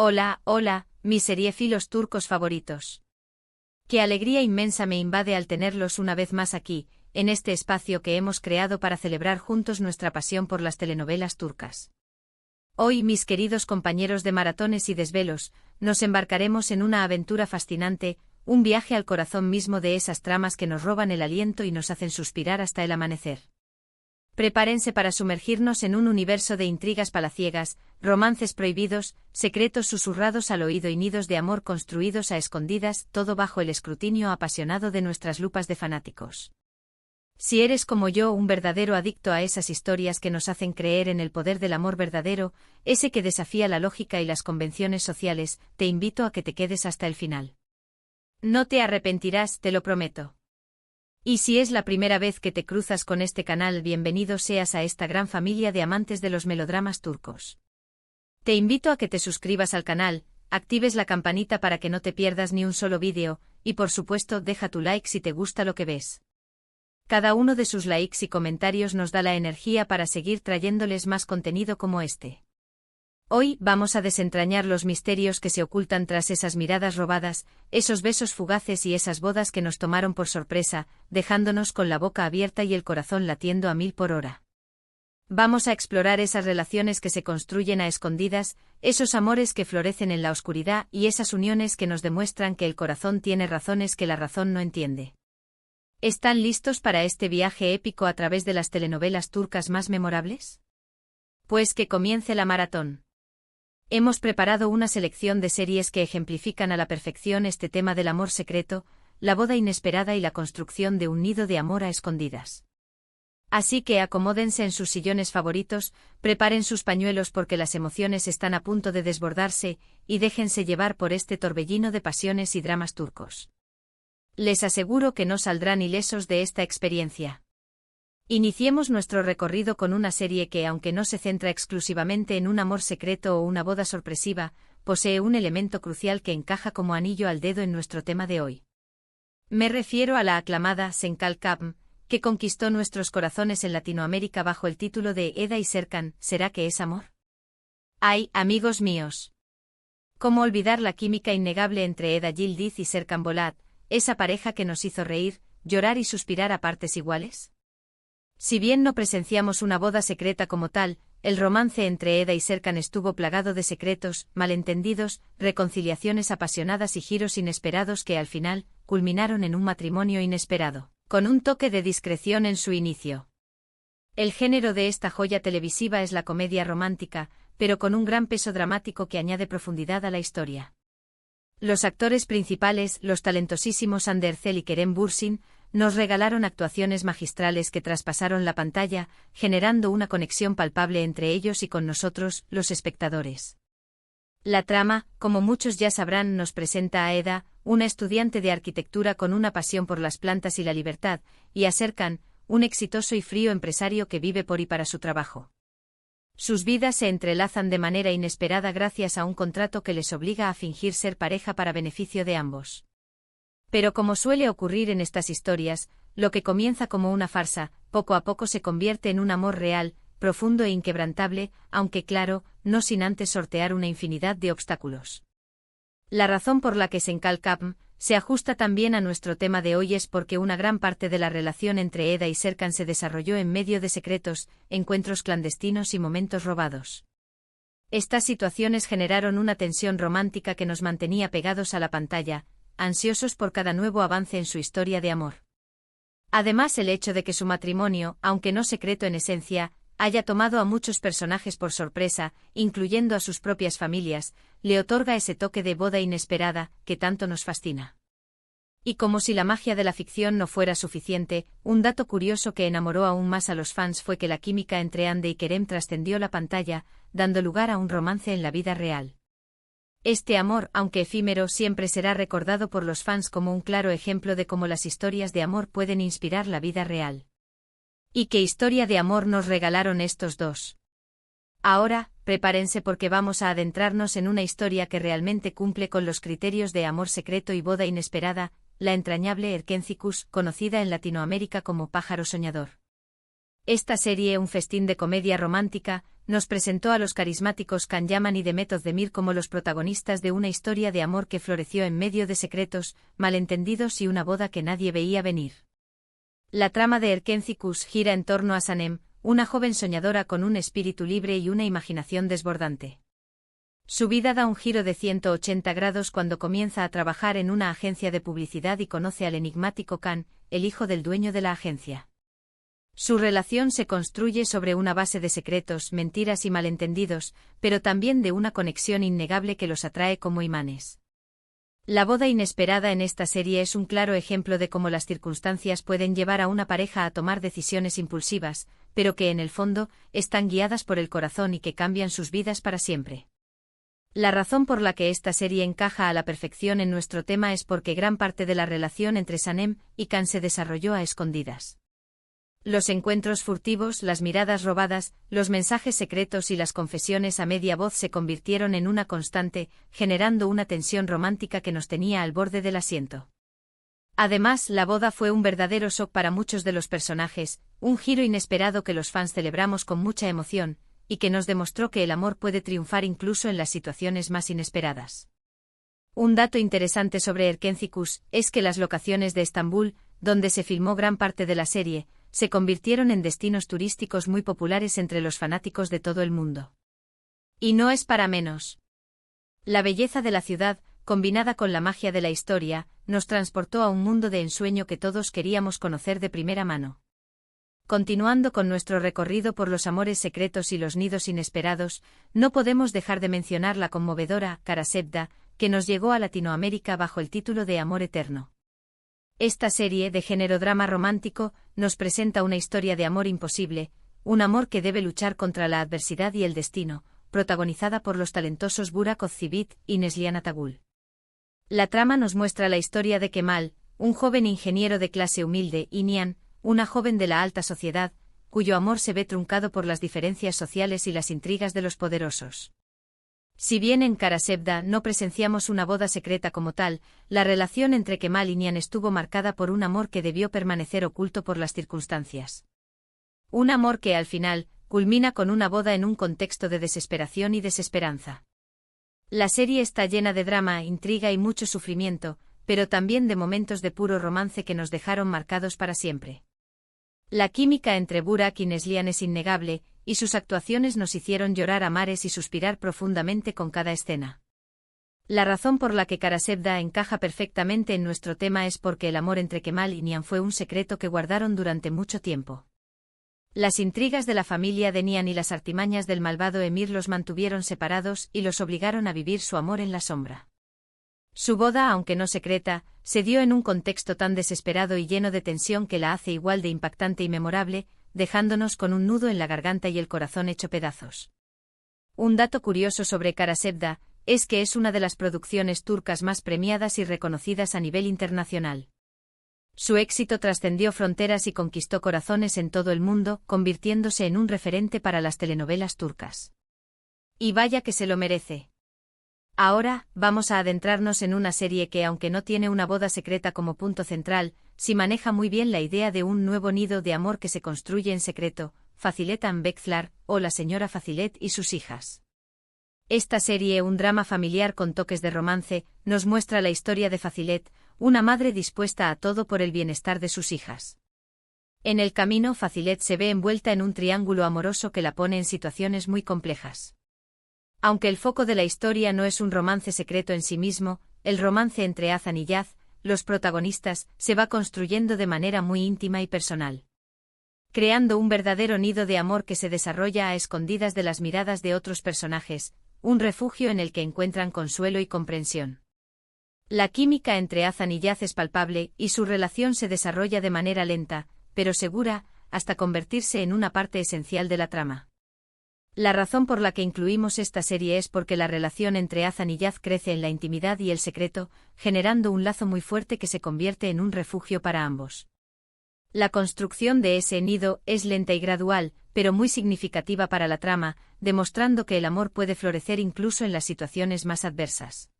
Hola, hola, mis seriéfilos turcos favoritos. Qué alegría inmensa me invade al tenerlos una vez más aquí, en este espacio que hemos creado para celebrar juntos nuestra pasión por las telenovelas turcas. Hoy, mis queridos compañeros de maratones y desvelos, nos embarcaremos en una aventura fascinante, un viaje al corazón mismo de esas tramas que nos roban el aliento y nos hacen suspirar hasta el amanecer. Prepárense para sumergirnos en un universo de intrigas palaciegas, romances prohibidos, secretos susurrados al oído y nidos de amor construidos a escondidas, todo bajo el escrutinio apasionado de nuestras lupas de fanáticos. Si eres como yo un verdadero adicto a esas historias que nos hacen creer en el poder del amor verdadero, ese que desafía la lógica y las convenciones sociales, te invito a que te quedes hasta el final. No te arrepentirás, te lo prometo. Y si es la primera vez que te cruzas con este canal, bienvenido seas a esta gran familia de amantes de los melodramas turcos. Te invito a que te suscribas al canal, actives la campanita para que no te pierdas ni un solo vídeo, y por supuesto deja tu like si te gusta lo que ves. Cada uno de sus likes y comentarios nos da la energía para seguir trayéndoles más contenido como este. Hoy vamos a desentrañar los misterios que se ocultan tras esas miradas robadas, esos besos fugaces y esas bodas que nos tomaron por sorpresa, dejándonos con la boca abierta y el corazón latiendo a 1000 por hora. Vamos a explorar esas relaciones que se construyen a escondidas, esos amores que florecen en la oscuridad y esas uniones que nos demuestran que el corazón tiene razones que la razón no entiende. ¿Están listos para este viaje épico a través de las telenovelas turcas más memorables? Pues que comience la maratón. Hemos preparado una selección de series que ejemplifican a la perfección este tema del amor secreto, la boda inesperada y la construcción de un nido de amor a escondidas. Así que acomódense en sus sillones favoritos, preparen sus pañuelos porque las emociones están a punto de desbordarse, y déjense llevar por este torbellino de pasiones y dramas turcos. Les aseguro que no saldrán ilesos de esta experiencia. Iniciemos nuestro recorrido con una serie que, aunque no se centra exclusivamente en un amor secreto o una boda sorpresiva, posee un elemento crucial que encaja como anillo al dedo en nuestro tema de hoy. Me refiero a la aclamada Senkalkapm, que conquistó nuestros corazones en Latinoamérica bajo el título de Eda y Serkan, ¿será que es amor? ¡Ay, amigos míos! ¿Cómo olvidar la química innegable entre Eda Yildiz y Serkan Bolat, esa pareja que nos hizo reír, llorar y suspirar a partes iguales? Si bien no presenciamos una boda secreta como tal, el romance entre Eda y Serkan estuvo plagado de secretos, malentendidos, reconciliaciones apasionadas y giros inesperados que al final culminaron en un matrimonio inesperado, con un toque de discreción en su inicio. El género de esta joya televisiva es la comedia romántica, pero con un gran peso dramático que añade profundidad a la historia. Los actores principales, los talentosísimos Hande Erçel y Kerem Bürsin, nos regalaron actuaciones magistrales que traspasaron la pantalla, generando una conexión palpable entre ellos y con nosotros, los espectadores. La trama, como muchos ya sabrán, nos presenta a Eda, una estudiante de arquitectura con una pasión por las plantas y la libertad, y a Serkan, un exitoso y frío empresario que vive por y para su trabajo. Sus vidas se entrelazan de manera inesperada gracias a un contrato que les obliga a fingir ser pareja para beneficio de ambos. Pero como suele ocurrir en estas historias, lo que comienza como una farsa, poco a poco se convierte en un amor real, profundo e inquebrantable, aunque claro, no sin antes sortear una infinidad de obstáculos. La razón por la que Senkalkapm se ajusta también a nuestro tema de hoy es porque una gran parte de la relación entre Eda y Serkan se desarrolló en medio de secretos, encuentros clandestinos y momentos robados. Estas situaciones generaron una tensión romántica que nos mantenía pegados a la pantalla, ansiosos por cada nuevo avance en su historia de amor. Además, el hecho de que su matrimonio, aunque no secreto en esencia, haya tomado a muchos personajes por sorpresa, incluyendo a sus propias familias, le otorga ese toque de boda inesperada que tanto nos fascina. Y como si la magia de la ficción no fuera suficiente, un dato curioso que enamoró aún más a los fans fue que la química entre Hande y Kerem trascendió la pantalla, dando lugar a un romance en la vida real. Este amor, aunque efímero, siempre será recordado por los fans como un claro ejemplo de cómo las historias de amor pueden inspirar la vida real. ¿Y qué historia de amor nos regalaron estos dos? Ahora, prepárense porque vamos a adentrarnos en una historia que realmente cumple con los criterios de amor secreto y boda inesperada, la entrañable Erkencikus, conocida en Latinoamérica como Pájaro Soñador. Esta serie, un festín de comedia romántica, nos presentó a los carismáticos Can Yaman y Demet Özdemir como los protagonistas de una historia de amor que floreció en medio de secretos, malentendidos y una boda que nadie veía venir. La trama de Erkenci Kuş gira en torno a Sanem, una joven soñadora con un espíritu libre y una imaginación desbordante. Su vida da un giro de 180 grados cuando comienza a trabajar en una agencia de publicidad y conoce al enigmático Can, el hijo del dueño de la agencia. Su relación se construye sobre una base de secretos, mentiras y malentendidos, pero también de una conexión innegable que los atrae como imanes. La boda inesperada en esta serie es un claro ejemplo de cómo las circunstancias pueden llevar a una pareja a tomar decisiones impulsivas, pero que en el fondo están guiadas por el corazón y que cambian sus vidas para siempre. La razón por la que esta serie encaja a la perfección en nuestro tema es porque gran parte de la relación entre Sanem y Can se desarrolló a escondidas. Los encuentros furtivos, las miradas robadas, los mensajes secretos y las confesiones a media voz se convirtieron en una constante, generando una tensión romántica que nos tenía al borde del asiento. Además, la boda fue un verdadero shock para muchos de los personajes, un giro inesperado que los fans celebramos con mucha emoción, y que nos demostró que el amor puede triunfar incluso en las situaciones más inesperadas. Un dato interesante sobre Erkenci Kuş es que las locaciones de Estambul, donde se filmó gran parte de la serie, se convirtieron en destinos turísticos muy populares entre los fanáticos de todo el mundo. Y no es para menos. La belleza de la ciudad, combinada con la magia de la historia, nos transportó a un mundo de ensueño que todos queríamos conocer de primera mano. Continuando con nuestro recorrido por los amores secretos y los nidos inesperados, no podemos dejar de mencionar la conmovedora Kara Sevda, que nos llegó a Latinoamérica bajo el título de Amor Eterno. Esta serie de género drama romántico nos presenta una historia de amor imposible, un amor que debe luchar contra la adversidad y el destino, protagonizada por los talentosos Burak Özçivit y Neslihan Atagül. La trama nos muestra la historia de Kemal, un joven ingeniero de clase humilde, y Nihan, una joven de la alta sociedad, cuyo amor se ve truncado por las diferencias sociales y las intrigas de los poderosos. Si bien en Kara Sevda no presenciamos una boda secreta como tal, la relación entre Kemal y Nihan estuvo marcada por un amor que debió permanecer oculto por las circunstancias. Un amor que al final culmina con una boda en un contexto de desesperación y desesperanza. La serie está llena de drama, intriga y mucho sufrimiento, pero también de momentos de puro romance que nos dejaron marcados para siempre. La química entre Burak y Neslihan es innegable, y sus actuaciones nos hicieron llorar a mares y suspirar profundamente con cada escena. La razón por la que Kara Sevda encaja perfectamente en nuestro tema es porque el amor entre Kemal y Nihan fue un secreto que guardaron durante mucho tiempo. Las intrigas de la familia de Nihan y las artimañas del malvado emir los mantuvieron separados y los obligaron a vivir su amor en la sombra. Su boda, aunque no secreta, se dio en un contexto tan desesperado y lleno de tensión que la hace igual de impactante y memorable, dejándonos con un nudo en la garganta y el corazón hecho pedazos. Un dato curioso sobre Kara Sevda es que es una de las producciones turcas más premiadas y reconocidas a nivel internacional. Su éxito trascendió fronteras y conquistó corazones en todo el mundo, convirtiéndose en un referente para las telenovelas turcas. Y vaya que se lo merece. Ahora, vamos a adentrarnos en una serie que, aunque no tiene una boda secreta como punto central, sí maneja muy bien la idea de un nuevo nido de amor que se construye en secreto, Fazilet and Bekçiler, o La señora Fazilet y sus hijas. Esta serie, un drama familiar con toques de romance, nos muestra la historia de Fazilet, una madre dispuesta a todo por el bienestar de sus hijas. En el camino, Fazilet se ve envuelta en un triángulo amoroso que la pone en situaciones muy complejas. Aunque el foco de la historia no es un romance secreto en sí mismo, el romance entre Hasan y Yaz, los protagonistas, se va construyendo de manera muy íntima y personal, creando un verdadero nido de amor que se desarrolla a escondidas de las miradas de otros personajes, un refugio en el que encuentran consuelo y comprensión. La química entre Hasan y Yaz es palpable y su relación se desarrolla de manera lenta, pero segura, hasta convertirse en una parte esencial de la trama. La razón por la que incluimos esta serie es porque la relación entre Hasan y Yaz crece en la intimidad y el secreto, generando un lazo muy fuerte que se convierte en un refugio para ambos. La construcción de ese nido es lenta y gradual, pero muy significativa para la trama, demostrando que el amor puede florecer incluso en las situaciones más adversas.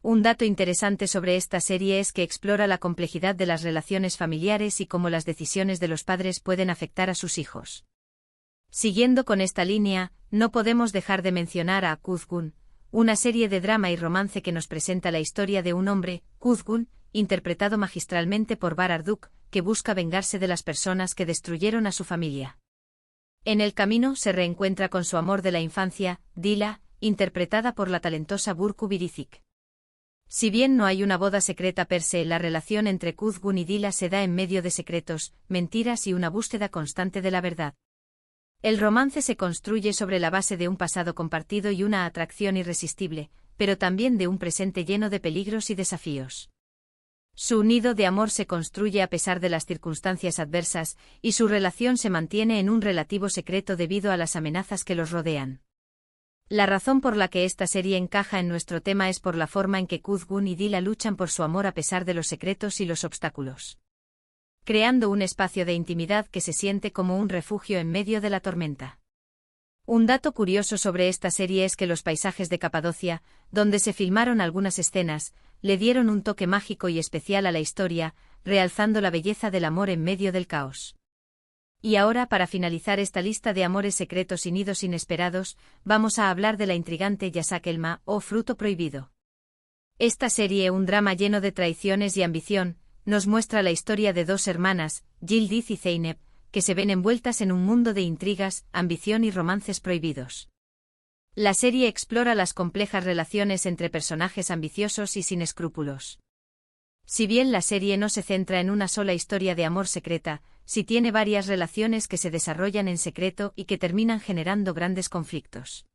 Un dato interesante sobre esta serie es que explora la complejidad de las relaciones familiares y cómo las decisiones de los padres pueden afectar a sus hijos. Siguiendo con esta línea, no podemos dejar de mencionar a Kuzgun, una serie de drama y romance que nos presenta la historia de un hombre, Kuzgun, interpretado magistralmente por Bararduk, que busca vengarse de las personas que destruyeron a su familia. En el camino se reencuentra con su amor de la infancia, Dila, interpretada por la talentosa Burcu Biricik. Si bien no hay una boda secreta per se, la relación entre Kuzgun y Dila se da en medio de secretos, mentiras y una búsqueda constante de la verdad. El romance se construye sobre la base de un pasado compartido y una atracción irresistible, pero también de un presente lleno de peligros y desafíos. Su nido de amor se construye a pesar de las circunstancias adversas, y su relación se mantiene en un relativo secreto debido a las amenazas que los rodean. La razón por la que esta serie encaja en nuestro tema es por la forma en que Kuzgun y Dila luchan por su amor a pesar de los secretos y los obstáculos, creando un espacio de intimidad que se siente como un refugio en medio de la tormenta. Un dato curioso sobre esta serie es que los paisajes de Capadocia, donde se filmaron algunas escenas, le dieron un toque mágico y especial a la historia, realzando la belleza del amor en medio del caos. Y ahora, para finalizar esta lista de amores secretos y nidos inesperados, vamos a hablar de la intrigante Yasak Elma, o Fruto Prohibido. Esta serie, un drama lleno de traiciones y ambición, nos muestra la historia de dos hermanas, Yildiz y Zeynep, que se ven envueltas en un mundo de intrigas, ambición y romances prohibidos. La serie explora las complejas relaciones entre personajes ambiciosos y sin escrúpulos. Si bien la serie no se centra en una sola historia de amor secreta, sí tiene varias relaciones que se desarrollan en secreto y que terminan generando grandes conflictos.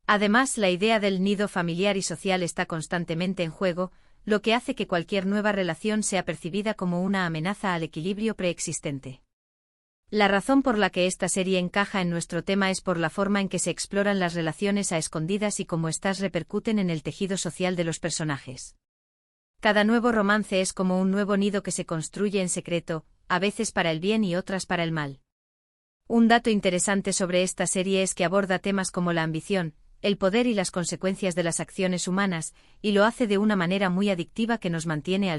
Además, la idea del nido familiar y social está constantemente en juego, lo que hace que cualquier nueva relación sea percibida como una amenaza al equilibrio preexistente. La razón por la que esta serie encaja en nuestro tema es por la forma en que se exploran las relaciones a escondidas y cómo éstas repercuten en el tejido social de los personajes. Cada nuevo romance es como un nuevo nido que se construye en secreto, a veces para el bien y otras para el mal. Un dato interesante sobre esta serie es que aborda temas como la ambición, el poder y las consecuencias de las acciones humanas, y lo hace de una manera muy adictiva que nos mantiene al